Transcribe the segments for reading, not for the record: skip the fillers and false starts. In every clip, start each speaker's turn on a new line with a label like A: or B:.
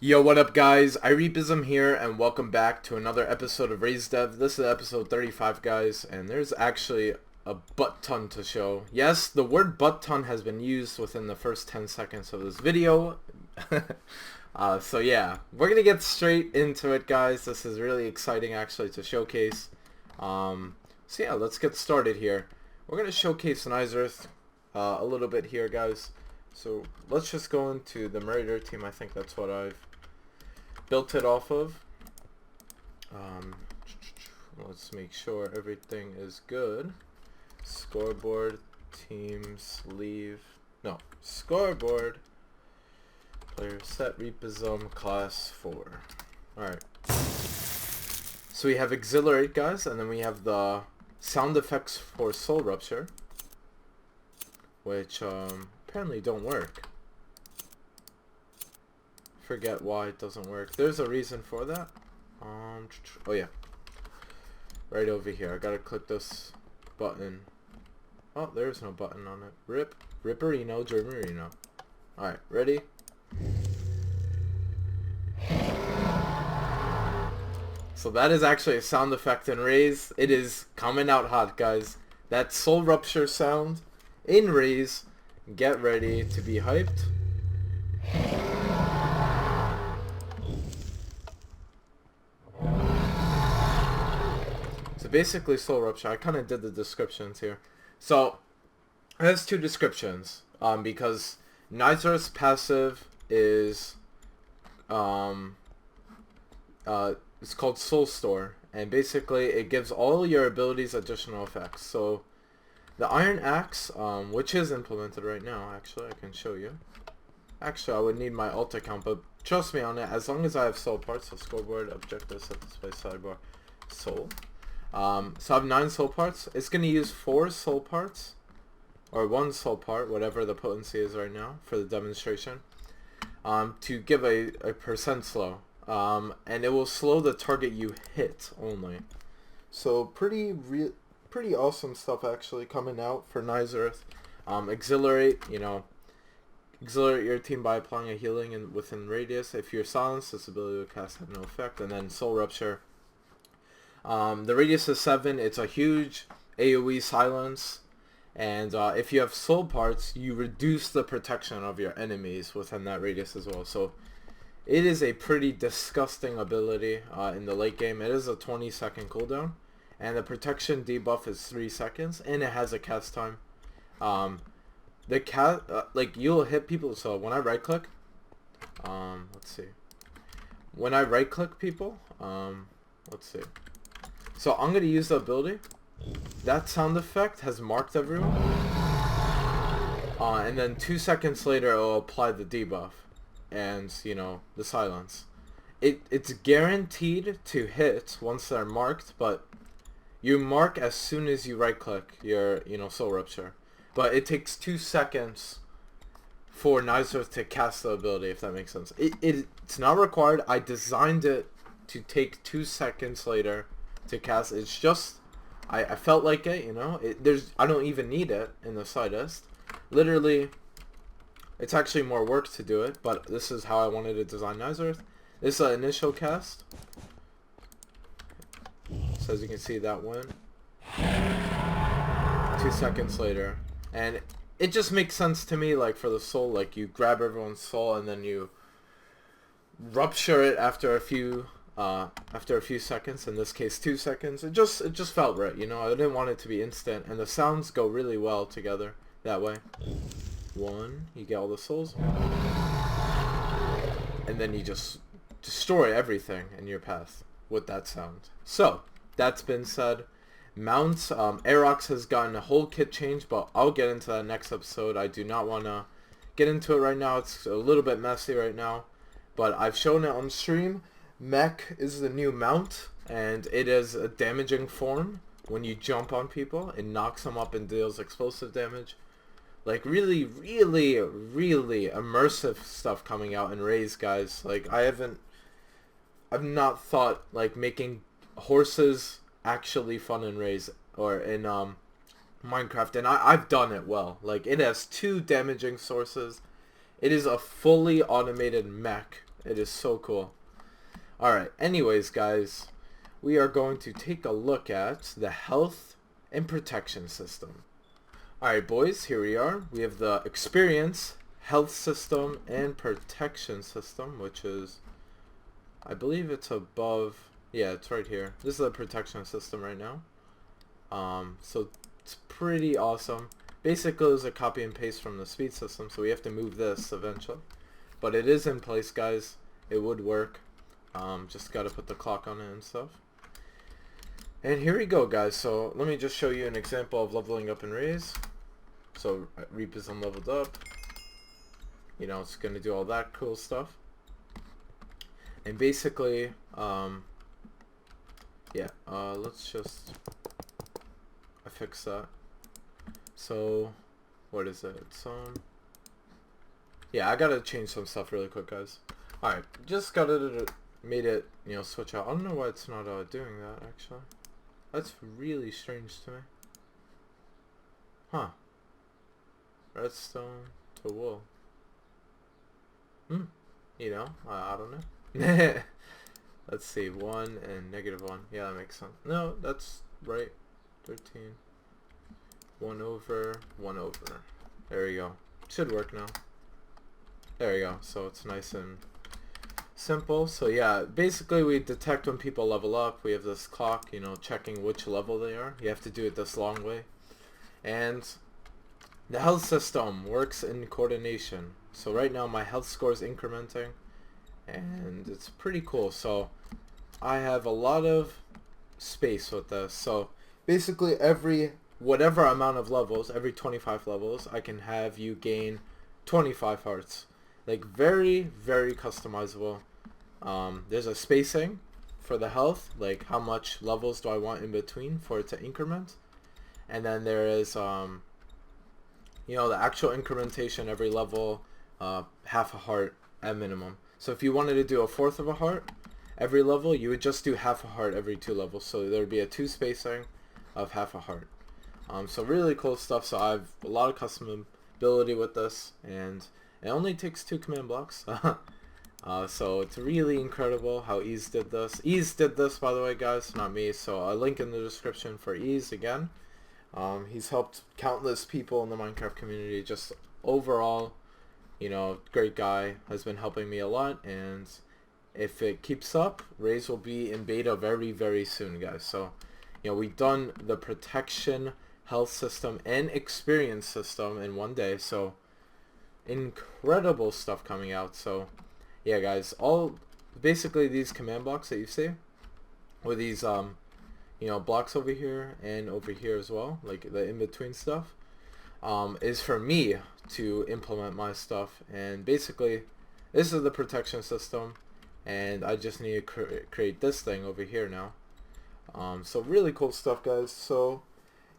A: Yo, what up guys? iReapism here and welcome back to another episode of RaZe Dev. This is episode 35 guys, and there's actually a butt ton to show. Yes, the word butt ton has been used within the first 10 seconds of this video. So yeah, we're gonna get straight into it guys. This is really exciting actually to showcase. So yeah, let's get started here. We're gonna showcase RaZe a little bit here guys. So let's just go into the Murder team. I think that's what I've built it off of. Let's make sure everything is good. Scoreboard, teams, leave. No, scoreboard. Player set, Reapism, class 4. Alright. So we have Exhilarate guys, and then we have the sound effects for Soul Rupture, which apparently don't work. Forget why it doesn't work. There's a reason for that. Oh yeah, right over here. I gotta click this button. Oh, there's no button on it. Ripperino, Germerino. Alright, ready? So that is actually a sound effect in RaZe. It is coming out hot guys. That Soul Rupture sound in RaZe. Get ready to be hyped. So basically Soul Rupture, I kind of did the descriptions here. So it has two descriptions because RaZe's passive is it's called Soul Store, and basically it gives all your abilities additional effects. So the Iron Axe, which is implemented right now, actually I can show you. Actually I would need my alt account, but trust me on it, as long as I have soul parts. So scoreboard, objective, set display, sidebar, soul. So I have 9 soul parts. It's going to use 4 soul parts, or 1 soul part, whatever the potency is right now for the demonstration, to give a percent slow. And it will slow the target you hit only. So pretty awesome stuff actually coming out for RaZe. Exhilarate, you know, exhilarate your team by applying a healing within radius. If you're silenced, this ability will cast have no effect. And then Soul Rupture. The radius is 7. It's a huge AoE silence, and if you have soul parts, you reduce the protection of your enemies within that radius as well. So it is a pretty disgusting ability in the late game. It is a 20-second cooldown, and the protection debuff is 3 seconds, and it has a cast time. Like you'll hit people. So when I right click, let's see. When I right click people, let's see. So I'm gonna use the ability. That sound effect has marked everyone, and then 2 seconds later it'll apply the debuff and, you know, the silence. It's guaranteed to hit once they're marked, but you mark as soon as you right click your, you know, Soul Rupture. But it takes 2 seconds for RaZe to cast the ability, if that makes sense. It's not required. I designed it to take 2 seconds later to cast. It's just I felt like it, you know. I don't even need it in the slightest. Literally, it's actually more work to do it, but this is how I wanted to design RaZe. This is an initial cast. So as you can see, that went 2 seconds later, and it just makes sense to me. Like for the soul, like you grab everyone's soul and then you rupture it after a few seconds, in this case 2 seconds. It just felt right, you know. I didn't want it to be instant, and the sounds go really well together that way. 1, you get all the souls, and then you just destroy everything in your path with that sound. So that's been said. Mounts, Aerox has gotten a whole kit change, but I'll get into that next episode. I do not want to get into it right now. It's a little bit messy right now, but I've shown it on stream. Mech is the new mount, and it is a damaging form. When you jump on people, it knocks them up and deals explosive damage. Like really immersive stuff coming out in RaZe guys. Like I've not thought like making horses actually fun in RaZe or in Minecraft, and I've done it well. Like, it has 2 damaging sources. It is a fully automated mech. It is so cool. Alright, anyways guys, we are going to take a look at the health and protection system. Alright boys, here we are. We have the experience, health system, and protection system, which is, I believe it's above, yeah, it's right here. This is the protection system right now. So it's pretty awesome. Basically it's a copy and paste from the speed system, so we have to move this eventually. But it is in place guys, it would work. Just gotta put the clock on it and stuff. And here we go guys, so let me just show you an example of leveling up in RaZe. So iReapism leveled up. You know, it's gonna do all that cool stuff. And basically, let's just fix that. So what is it? It's yeah, I gotta change some stuff really quick guys. Alright, just gotta made it, you know, switch out. I don't know why it's not doing that actually. That's really strange to me. Huh. Redstone to wool. You know, I don't know. Let's see, 1 and -1. Yeah, that makes sense. No, that's right. 13. 1 over, 1 over. There we go. Should work now. There we go. So it's nice and simple. So yeah, basically we detect when people level up. We have this clock, you know, checking which level they are. You have to do it this long way. And the health system works in coordination. So right now my health score is incrementing and it's pretty cool. So I have a lot of space with this. So basically every whatever amount of levels, every 25 levels, I can have you gain 25 hearts. Like very, very customizable. There's a spacing for the health, like how much levels do I want in between for it to increment. And then there is, you know, the actual incrementation every level, half a heart at minimum. So if you wanted to do a fourth of a heart every level, you would just do half a heart every 2 levels. So there would be a 2 spacing of half a heart. So really cool stuff. So I have a lot of customability with this, and it only takes 2 command blocks. So it's really incredible how Ease did this. Ease did this, by the way, guys, not me. So a link in the description for Ease again. He's helped countless people in the Minecraft community. Just overall, you know, great guy, has been helping me a lot. And if it keeps up, RaZe will be in beta very, very soon, guys. So, you know, we've done the protection, health system, and experience system in one day. So incredible stuff coming out. So yeah guys, all basically these command blocks that you see, or these you know, blocks over here and over here as well, like the in-between stuff, is for me to implement my stuff. And basically this is the protection system, and I just need to create this thing over here now. So really cool stuff guys. So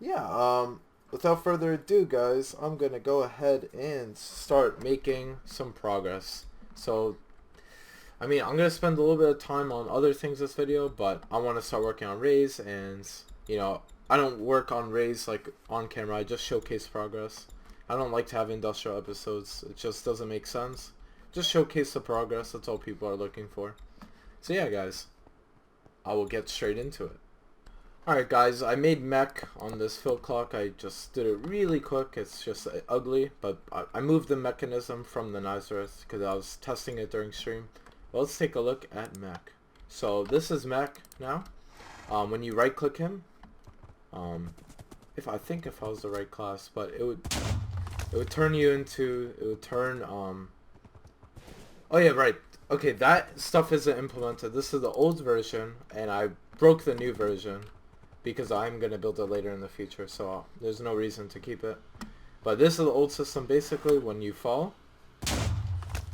A: yeah, without further ado guys, I'm gonna go ahead and start making some progress. So I mean, I'm gonna spend a little bit of time on other things this video, but I want to start working on RaZe. And you know, I don't work on RaZe like on camera, I just showcase progress. I don't like to have industrial episodes, it just doesn't make sense. Just showcase the progress, that's all people are looking for. So yeah guys, I will get straight into it. Alright guys, I made mech on this fill clock. I just did it really quick. It's just ugly, but I moved the mechanism from the Nazareth because I was testing it during stream. Well, let's take a look at mech. So this is mech now. When you right click him, if I was the right class, but it would turn you into, oh yeah, right. Okay, that stuff isn't implemented. This is the old version, and I broke the new version because I'm going to build it later in the future, so there's no reason to keep it. But this is the old system. Basically, when you fall,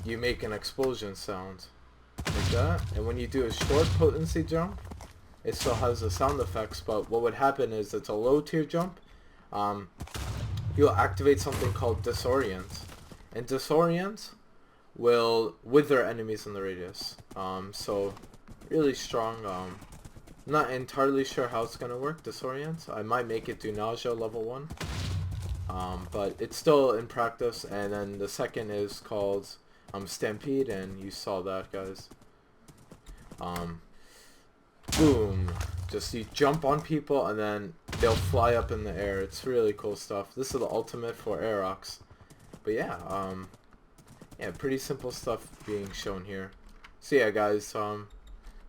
A: you make an explosion sound like that, and when you do a short potency jump, it still has the sound effects, but what would happen is it's a low tier jump. You'll activate something called Disorient, and Disorient will wither enemies in the radius. So really strong. Not entirely sure how it's gonna work, Disorient. I might make it do Nausea level 1, but it's still in practice. And then the second is called Stampede, and you saw that, guys. Boom. Just you jump on people and then they'll fly up in the air. It's really cool stuff. This is the ultimate for Aerox. But yeah, yeah, pretty simple stuff being shown here. So yeah, guys,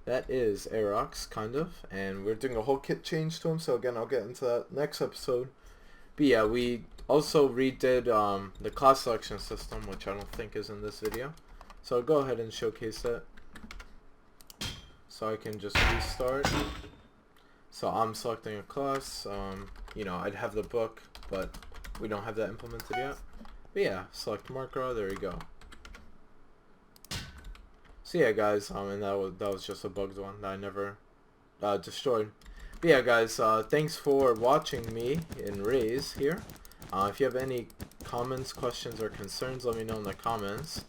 A: that is Aerox, kind of, and we're doing a whole kit change to him, so again, I'll get into that next episode. But yeah, we also redid the class selection system, which I don't think is in this video. So I'll go ahead and showcase it. So I can just restart. So I'm selecting a class. You know, I'd have the book, but we don't have that implemented yet. But yeah, select marker, there we go. So yeah, guys, and that was just a bugged one that I never destroyed. But yeah, guys, thanks for watching me in RaZe here. If you have any comments, questions, or concerns, let me know in the comments.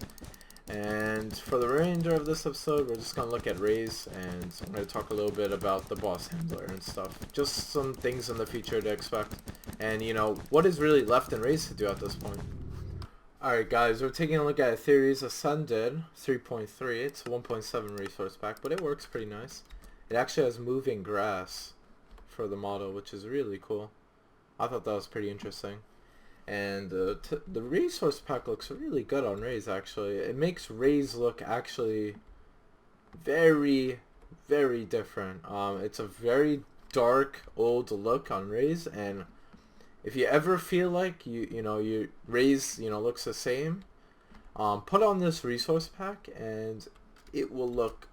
A: And for the remainder of this episode, we're just going to look at RaZe, and I'm going to talk a little bit about the boss handler and stuff. Just some things in the future to expect. And, you know, what is really left in RaZe to do at this point. Alright guys, we're taking a look at Theories Ascended 3.3. It's a 1.7 resource pack, but it works pretty nice. It actually has moving grass for the model, which is really cool. I thought that was pretty interesting. And the resource pack looks really good on RaZe, actually. It makes RaZe look actually very, very different. It's a very dark, old look on RaZe, and if you ever feel like you know your RaZe looks the same, put on this resource pack and it will look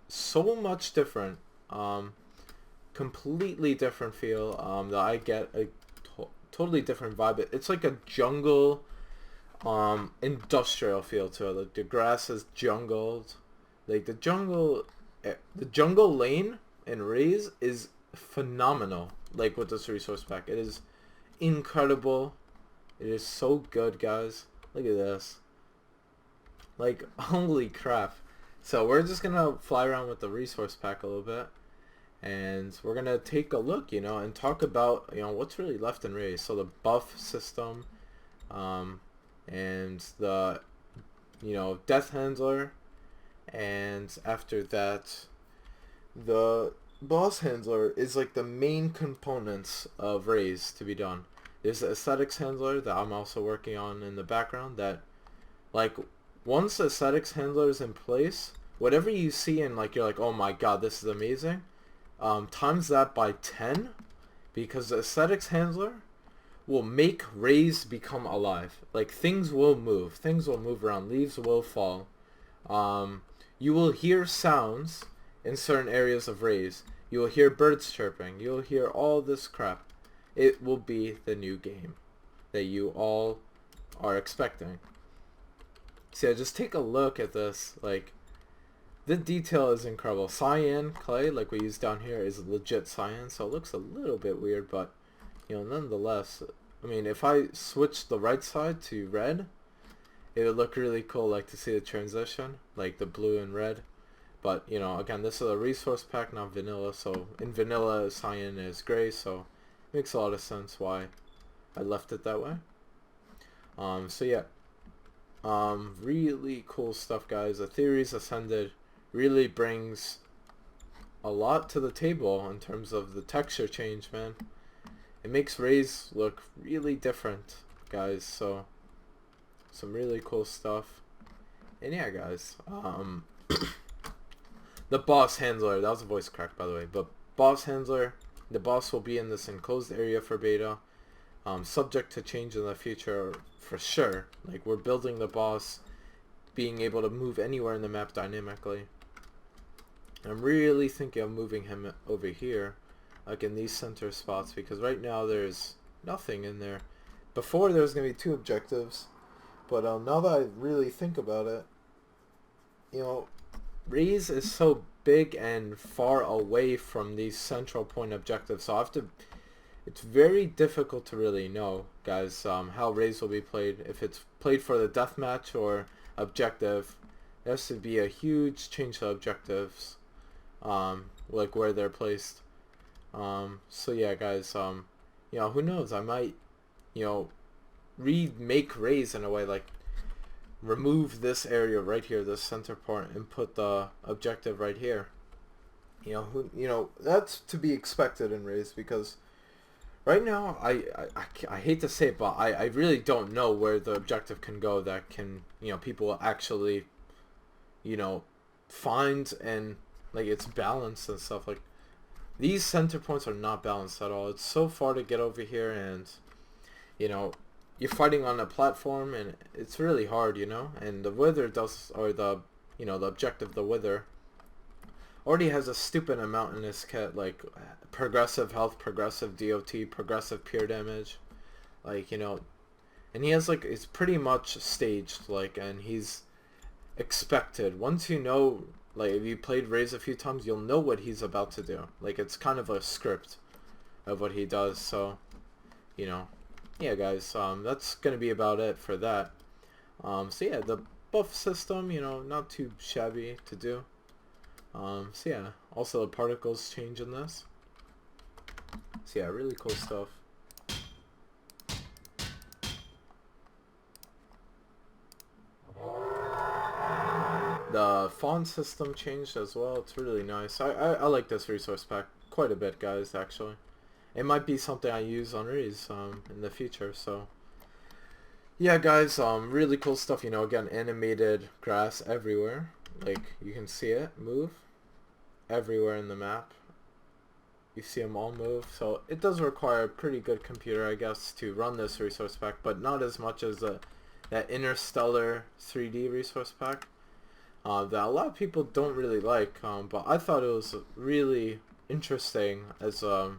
A: so much different. Completely different feel. That I get a totally different vibe. It's like a jungle, industrial feel to it. Like the grass is jungled. Like the jungle lane in RaZe is phenomenal. Like with this resource pack, it is incredible. It is so good, guys. Look at this. Like, holy crap. So we're just gonna fly around with the resource pack a little bit, and we're gonna take a look, you know, and talk about, you know, what's really left in RaZe. So the buff system, and the, you know, death handler, and after that the boss handler is like the main components of RaZe to be done. There's the aesthetics handler that I'm also working on in the background, that like once the aesthetics handler is in place, whatever you see and like you're like, oh my god, this is amazing, times that by 10, because the aesthetics handler will make RaZe become alive. Like things will move around, leaves will fall, you will hear sounds in certain areas of RaZe. You will hear birds chirping. You'll hear all this crap. It will be the new game that you all are expecting. So just take a look at this. Like, the detail is incredible. Cyan clay, like we use down here, is legit cyan, so it looks a little bit weird, but, you know, nonetheless, I mean, if I switch the right side to red, it would look really cool, like to see the transition, like the blue and red. But, you know, again, this is a resource pack, not vanilla, so in vanilla, cyan is gray, so it makes a lot of sense why I left it that way. So yeah, really cool stuff, guys. The Theories Ascended really brings a lot to the table in terms of the texture change, man. It makes RaZe look really different, guys, so some really cool stuff. And yeah, guys, the boss handler, that was a voice crack, by the way, but boss handler, the boss will be in this enclosed area for beta, subject to change in the future for sure. Like, we're building the boss being able to move anywhere in the map dynamically. I'm really thinking of moving him over here, like in these center spots, because right now there's nothing in there. Before there was going to be 2 objectives, but now that I really think about it, you know, RaZe is so big and far away from these central point objectives, so I have to, it's very difficult to really know, guys, how RaZe will be played. If it's played for the deathmatch or objective, there has to be a huge change to objectives, like where they're placed. So yeah, guys, you know, who knows, I might, you know, remake RaZe in a way, like remove this area right here, this center part, and put the objective right here. You know, that's to be expected in RaZe, because right now, I hate to say it, but I really don't know where the objective can go that can, people will actually, find, and, like, it's balanced and stuff. Like, these center points are not balanced at all. It's so far to get over here, and, you're fighting on a platform, and it's really hard, and the wither does, or the, the objective, the wither, already has a stupid amount in his kit, like progressive health, progressive DOT, progressive pure damage, like, and he has, like, it's pretty much staged, like, and he's expected. Once you know, like, if you played RaZe a few times, you'll know what he's about to do. Like, it's kind of a script of what he does. So, yeah, guys, that's gonna be about it for that. So yeah, the buff system, not too shabby to do. So yeah, also the particles change in this. So yeah, really cool stuff. The font system changed as well. It's really nice. I like this resource pack quite a bit, guys, actually. It might be something I use on RaZe in the future. So yeah, guys, really cool stuff. Again, animated grass everywhere. Like, you can see it move everywhere in the map. You see them all move. So it does require a pretty good computer, I guess, to run this resource pack, but not as much as that Interstellar 3D resource pack that a lot of people don't really like. But I thought it was really interesting as a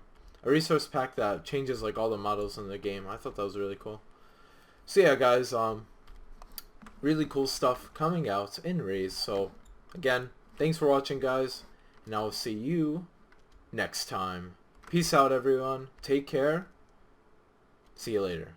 A: resource pack that changes, like, all the models in the game. I thought that was really cool. So yeah, guys, really cool stuff coming out in RaZe. So again, thanks for watching, guys, and I will see you next time. Peace out, everyone. Take care. See you later.